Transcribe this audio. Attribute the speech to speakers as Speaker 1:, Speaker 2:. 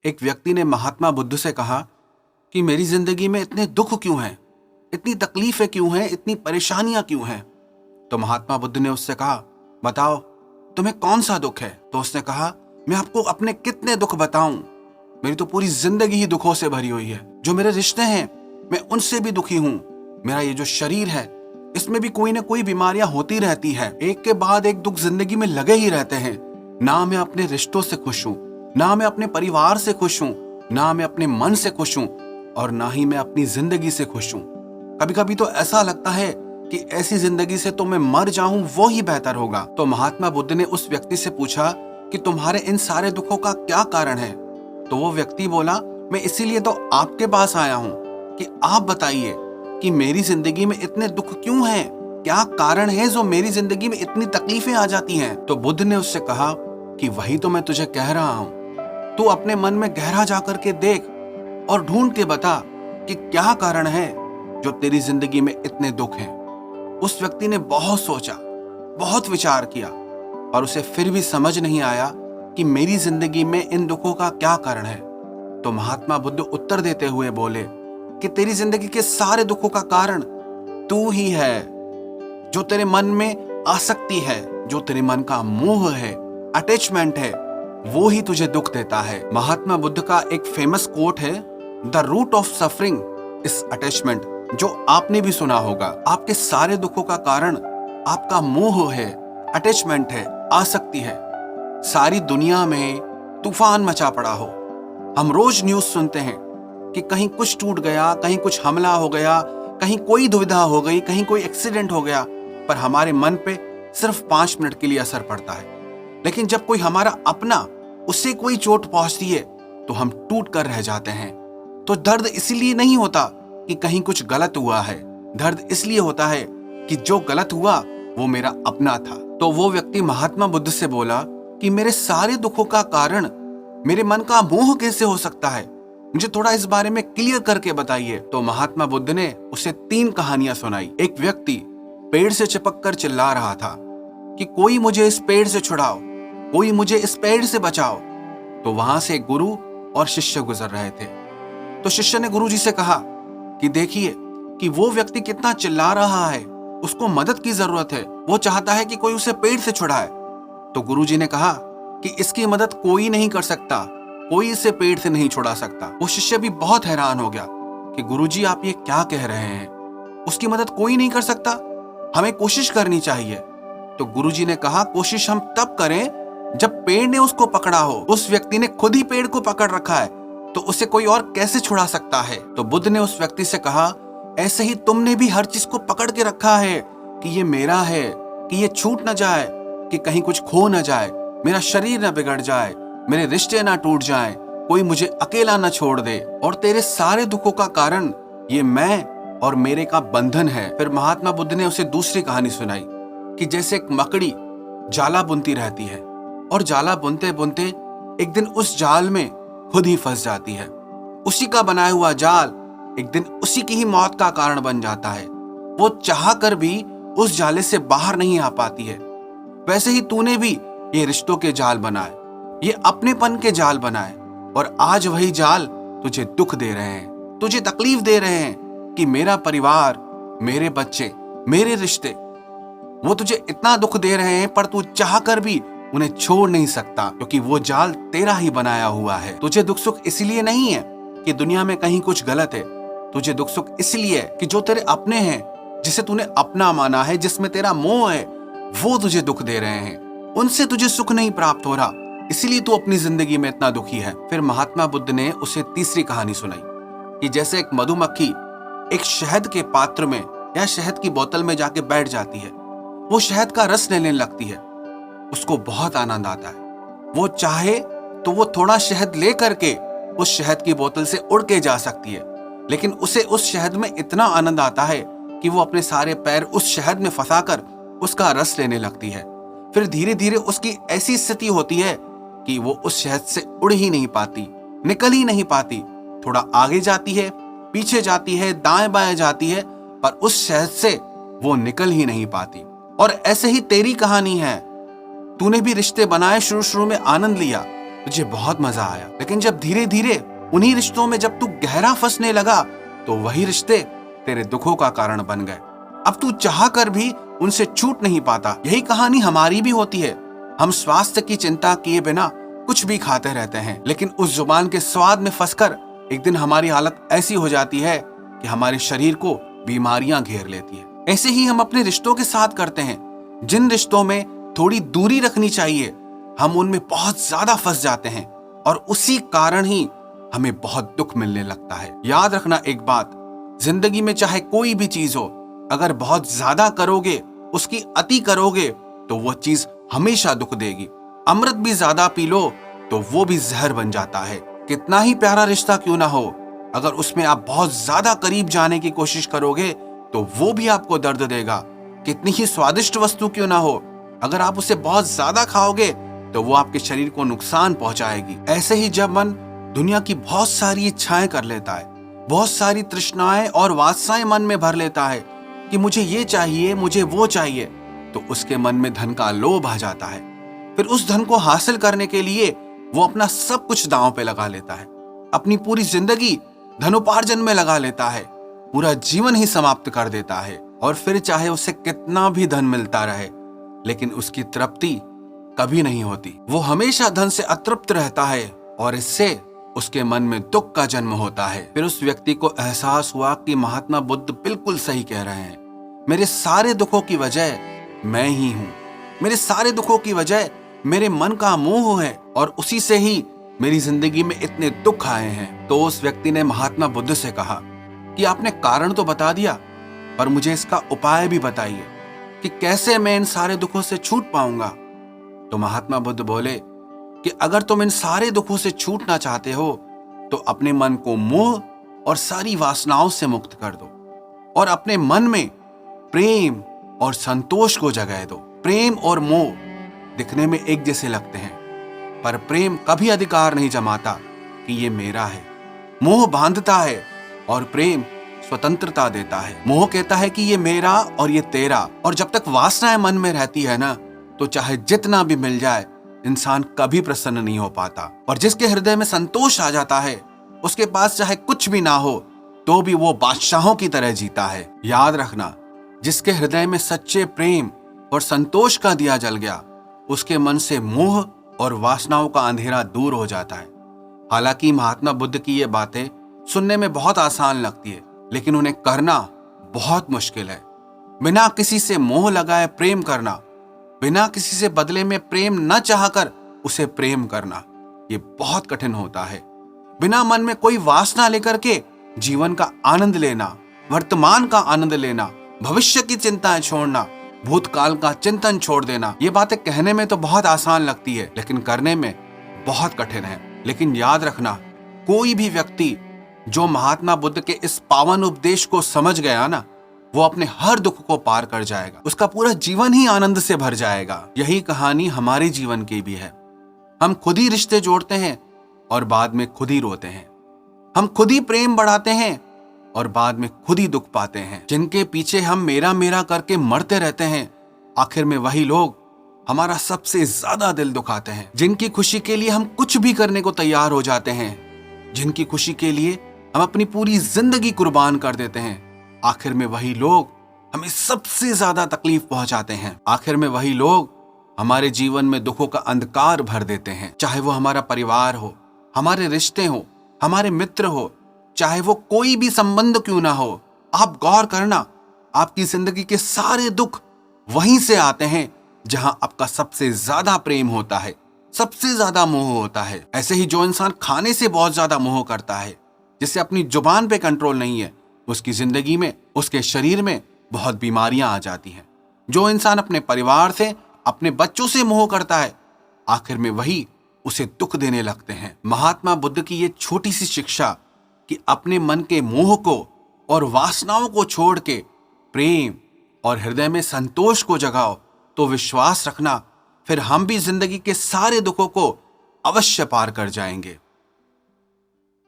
Speaker 1: एक व्यक्ति ने महात्मा बुद्ध से कहा कि मेरी जिंदगी में इतने दुख क्यों हैं, इतनी तकलीफें क्यों हैं, इतनी परेशानियां क्यों हैं। तो महात्मा बुद्ध ने उससे कहा, बताओ तुम्हें कौन सा दुख है। तो उसने कहा, मैं आपको अपने कितने दुख बताऊं, मेरी तो पूरी जिंदगी ही दुखों से भरी हुई है। जो मेरे रिश्ते हैं मैं उनसे भी दुखी हूं। मेरा ये जो शरीर है इसमें भी कोई ना कोई बीमारियां होती रहती है। एक के बाद एक दुख जिंदगी में लगे ही रहते हैं। ना मैं अपने रिश्तों से खुश हूं, ना मैं अपने परिवार से खुश हूं, ना मैं अपने मन से खुश हूं और ना ही मैं अपनी जिंदगी से खुश हूं। कभी कभी तो ऐसा लगता है कि ऐसी जिंदगी से तो मैं मर जाऊं वो ही बेहतर होगा। तो महात्मा बुद्ध ने उस व्यक्ति से पूछा कि तुम्हारे इन सारे दुखों का क्या कारण है। तो वो व्यक्ति बोला, मैं इसीलिए तो आपके पास आया हूं कि आप बताइए कि मेरी जिंदगी में इतने दुख क्यों हैं, क्या कारण है जो मेरी जिंदगी में इतनी तकलीफें आ जाती हैं। तो बुद्ध ने उससे कहा कि वही तो मैं तुझे कह रहा हूं, तू अपने मन में गहरा जाकर के देख और ढूंढ के बता कि क्या कारण है जो तेरी जिंदगी में इतने दुख हैं। उस व्यक्ति ने बहुत सोचा, बहुत विचार किया और उसे फिर भी समझ नहीं आया कि मेरी जिंदगी में इन दुखों का क्या कारण है। तो महात्मा बुद्ध उत्तर देते हुए बोले कि तेरी जिंदगी के सारे दुखों का कारण तू ही है। जो तेरे मन में आसक्ति है, जो तेरे मन का मोह है, अटैचमेंट है, वो ही तुझे दुख देता है। महात्मा बुद्ध का एक फेमस कोट है, the root of suffering is attachment, जो आपने भी सुना होगा। आपके सारे दुखों का कारण आपका मोह है, अटैचमेंट है, आसक्ति है। सारी दुनिया में तूफान मचा पड़ा हो, हम रोज न्यूज सुनते हैं कि कहीं कुछ टूट गया, कहीं कुछ हमला हो गया, कहीं कोई दुविधा हो गई, कहीं कोई एक्सीडेंट हो गया, पर हमारे मन पे सिर्फ 5 मिनट के लिए असर पड़ता है। लेकिन जब कोई हमारा अपना, उससे कोई चोट पहुंचती है तो हम टूट कर रह जाते हैं। तो दर्द इसलिए नहीं होता कि कहीं कुछ गलत हुआ है, दर्द इसलिए होता है कि जो गलत हुआ वो मेरा अपना था। तो वो व्यक्ति महात्मा बुद्ध से बोला कि मेरे सारे दुखों का कारण मेरे मन का मोह कैसे हो सकता है, मुझे थोड़ा इस बारे में क्लियर करके बताइए। तो महात्मा बुद्ध ने उसे 3 कहानियां सुनाई। एक व्यक्ति पेड़ से चिपक कर चिल्ला रहा था कि कोई मुझे इस पेड़ से छुड़ाओ, कोई मुझे इस पेड़ से बचाओ। तो वहां से एक गुरु और शिष्य गुजर रहे थे। तो शिष्य ने गुरुजी से कहा कि देखिए कि वो व्यक्ति कितना चिल्ला रहा है, उसको मदद की जरूरत है, वो चाहता है कि कोई उसे पेड़ से छुड़ाए। तो गुरुजी ने कहा कि इसकी मदद कोई नहीं कर सकता, कोई इसे पेड़ से नहीं छुड़ा सकता। वो शिष्य भी बहुत हैरान हो गया कि गुरुजी आप ये क्या कह रहे हैं, उसकी मदद कोई नहीं कर सकता, हमें कोशिश करनी चाहिए। तो गुरुजी ने कहा, कोशिश हम तब करें जब पेड़ ने उसको पकड़ा हो। उस व्यक्ति ने खुद ही पेड़ को पकड़ रखा है तो उसे कोई और कैसे छुड़ा सकता है। तो बुद्ध ने उस व्यक्ति से कहा, ऐसे ही तुमने भी हर चीज को पकड़ के रखा है कि ये मेरा है, कि ये छूट न जाए, कि कहीं कुछ खो न जाए, मेरा शरीर न बिगड़ जाए, मेरे रिश्ते ना टूट जाएं, कोई मुझे अकेला ना छोड़ दे। और तेरे सारे दुखों का कारण ये मैं और मेरे का बंधन है। फिर महात्मा बुद्ध ने उसे दूसरी कहानी सुनाई कि जैसे एक मकड़ी जाला बुनती रहती है और जाला बुनते बुनते एक दिन उस जाल में खुद ही फंस जाती है। उसी का बनाया हुआ जाल एक दिन उसी की ही मौत का कारण बन जाता है। वो चाह कर भी उस जाले से बाहर नहीं आ पाती है। वैसे ही तूने भी ये रिश्तों के जाल बनाए, ये अपनेपन के जाल बनाए और आज वही जाल तुझे दुख दे रहे हैं, तुझे तकलीफ दे रहे हैं कि मेरा परिवार, मेरे बच्चे, मेरे रिश्ते, वो तुझे इतना दुख दे रहे हैं पर तू चाह कर भी उन्हें छोड़ नहीं सकता, क्योंकि वो जाल तेरा ही बनाया हुआ है। तुझे दुख सुख इसलिए नहीं है कि दुनिया में कहीं कुछ गलत है, तुझे दुख सुख इसलिए कि जो तेरे अपने हैं, जिसे तूने अपना माना है, जिसमें तेरा मोह है, वो तुझे दुख दे रहे हैं, उनसे तुझे सुख नहीं प्राप्त हो रहा, इसलिए तू अपनी जिंदगी में इतना दुखी है। फिर महात्मा बुद्ध ने उसे तीसरी कहानी सुनाई कि जैसे एक मधुमक्खी एक शहद के पात्र में या शहद की बोतल में जाके बैठ जाती है, वो शहद का रस लेने लगती है, उसको बहुत आनंद आता है। वो चाहे तो वो थोड़ा शहद ले करके उस शहद की बोतल से उड़ के जा सकती है, लेकिन उसे उस शहद में इतना आनंद आता है कि वो अपने सारे पैर उस शहद में फंसाकर उसका रस लेने लगती है। फिर धीरे धीरे उसकी ऐसी स्थिति होती है कि वो उस शहद से उड़ ही नहीं पाती, निकल ही नहीं पाती। थोड़ा आगे जाती है, पीछे जाती है, दाएं बाएं जाती है, पर उस शहद से वो निकल ही नहीं पाती। और ऐसे ही तेरी कहानी है, तूने भी रिश्ते बनाए, शुरू शुरू में आनंद लिया, तुझे बहुत मजा आया, लेकिन जब धीरे धीरे उन्हीं रिश्तों में जब तू गहरा फंसने लगा तो वही रिश्ते तेरे दुखों का कारण बन गए। अब तू चाह कर भी उनसे छूट नहीं पाता। यही कहानी हमारी भी होती है। हम स्वास्थ्य की चिंता किए बिना कुछ भी खाते रहते हैं, लेकिन उस जुबान के स्वाद में फंसकर एक दिन हमारी हालत ऐसी हो जाती है कि हमारे शरीर को बीमारियां घेर लेती है। ऐसे ही हम अपने रिश्तों के साथ करते हैं। जिन रिश्तों में थोड़ी दूरी रखनी चाहिए, हम उनमें बहुत ज्यादा फंस जाते हैं और उसी कारण ही हमें बहुत दुख मिलने लगता है। याद रखना एक बात, जिंदगी में चाहे कोई भी चीज हो, अगर बहुत ज्यादा करोगे, उसकी अति करोगे तो वो चीज हमेशा दुख देगी। अमृत भी ज्यादा पी लो तो वो भी जहर बन जाता है। कितना ही प्यारा रिश्ता क्यों ना हो, अगर उसमें आप बहुत ज्यादा करीब जाने की कोशिश करोगे तो वो भी आपको दर्द देगा। कितनी ही स्वादिष्ट वस्तु क्यों ना हो, अगर आप उसे बहुत ज्यादा खाओगे तो वो आपके शरीर को नुकसान पहुंचाएगी। ऐसे ही जब मन दुनिया की बहुत सारी इच्छाएं कर लेता है, बहुत सारी तृष्णाएं और वासनाएं मन में भर लेता है कि मुझे ये चाहिए, मुझे वो चाहिए, तो उसके मन में धन का लोभ आ जाता है। फिर उस धन को हासिल करने के लिए वो अपना सब कुछ दांव पे लगा लेता है। अपनी पूरी जिंदगी धनोपार्जन में लगा लेता है, पूरा जीवन ही समाप्त कर देता है। और फिर चाहे उसे कितना भी धन मिलता रहे, लेकिन उसकी तृप्ति कभी नहीं होती। वो हमेशा धन से अतृप्त रहता है और इससे उसके मन में दुख का जन्म होता है। फिर उस व्यक्ति को एहसास हुआ कि महात्मा बुद्ध बिल्कुल सही कह रहे हैं। मेरे सारे दुखों की वजह मैं ही हूं। मेरे सारे दुखों की वजह मेरे मन का मोह है और उसी से ही मेरी जिंदगी में इतने दुख आए हैं। तो उस व्यक्ति ने महात्मा बुद्ध से कहा कि आपने कारण तो बता दिया, पर मुझे इसका उपाय भी बताइए कि कैसे मैं इन सारे दुखों से छूट पाऊंगा। तो महात्मा बुद्ध बोले कि अगर तुम इन सारे दुखों से छूटना चाहते हो तो अपने मन को मोह और सारी वासनाओं से मुक्त कर दो और अपने मन में प्रेम और संतोष को जगाए दो। प्रेम और मोह दिखने में एक जैसे लगते हैं, पर प्रेम कभी अधिकार नहीं जमाता कि ये मेरा है। मोह बांधता है और प्रेम स्वतंत्रता देता है। मोह कहता है कि ये मेरा और ये तेरा, और जब तक वासनाएं मन में रहती है ना, तो चाहे जितना भी मिल जाए इंसान कभी प्रसन्न नहीं हो पाता। और जिसके हृदय में संतोष आ जाता है, उसके पास चाहे कुछ भी ना हो तो भी वो बादशाहों की तरह जीता है। याद रखना, जिसके हृदय में सच्चे प्रेम और संतोष का दिया जल गया, उसके मन से मोह और वासनाओं का अंधेरा दूर हो जाता है। हालांकि महात्मा बुद्ध की ये बातें सुनने में बहुत आसान लगती है, लेकिन उन्हें करना बहुत मुश्किल है। बिना किसी से मोह लगाए प्रेम करना, बिना किसी से बदले में प्रेम न चाहकर उसे प्रेम करना, ये बहुत कठिन होता है। बिना मन में कोई वासना लेकर के जीवन का आनंद लेना, वर्तमान का आनंद लेना, भविष्य की चिंताएं छोड़ना, भूतकाल का चिंतन छोड़ देना, ये बातें कहने में तो बहुत आसान लगती है, लेकिन करने में बहुत कठिन है। लेकिन याद रखना, कोई भी व्यक्ति जो महात्मा बुद्ध के इस पावन उपदेश को समझ गया ना, वो अपने हर दुख को पार कर जाएगा। उसका पूरा जीवन ही आनंद से भर जाएगा। यही कहानी हमारे जीवन की भी है। हम खुद ही रिश्ते जोड़ते हैं और बाद में खुद ही रोते हैं। हम खुद ही प्रेम बढ़ाते हैं और बाद में खुद ही दुख पाते हैं। जिनके पीछे हम मेरा मेरा करके मरते रहते हैं, आखिर में वही लोग हमारा सबसे ज्यादा दिल दुखाते हैं। जिनकी खुशी के लिए हम कुछ भी करने को तैयार हो जाते हैं, जिनकी खुशी के लिए हम अपनी पूरी जिंदगी कुर्बान कर देते हैं, आखिर में वही लोग हमें सबसे ज्यादा तकलीफ पहुंचाते हैं। आखिर में वही लोग हमारे जीवन में दुखों का अंधकार भर देते हैं। चाहे वो हमारा परिवार हो, हमारे रिश्ते हो, हमारे मित्र हो, चाहे वो कोई भी संबंध क्यों ना हो, आप गौर करना, आपकी जिंदगी के सारे दुख वहीं से आते हैं जहां आपका सबसे ज्यादा प्रेम होता है, सबसे ज्यादा मोह होता है। ऐसे ही जो इंसान खाने से बहुत ज्यादा मोह करता है, जिसे अपनी जुबान पे कंट्रोल नहीं है, उसकी जिंदगी में, उसके शरीर में बहुत बीमारियां आ जाती हैं। जो इंसान अपने परिवार से, अपने बच्चों से मोह करता है, आखिर में वही उसे दुख देने लगते हैं। महात्मा बुद्ध की ये छोटी सी शिक्षा कि अपने मन के मोह को और वासनाओं को छोड़ के प्रेम और हृदय में संतोष को जगाओ, तो विश्वास रखना, फिर हम भी जिंदगी के सारे दुखों को अवश्य पार कर जाएंगे।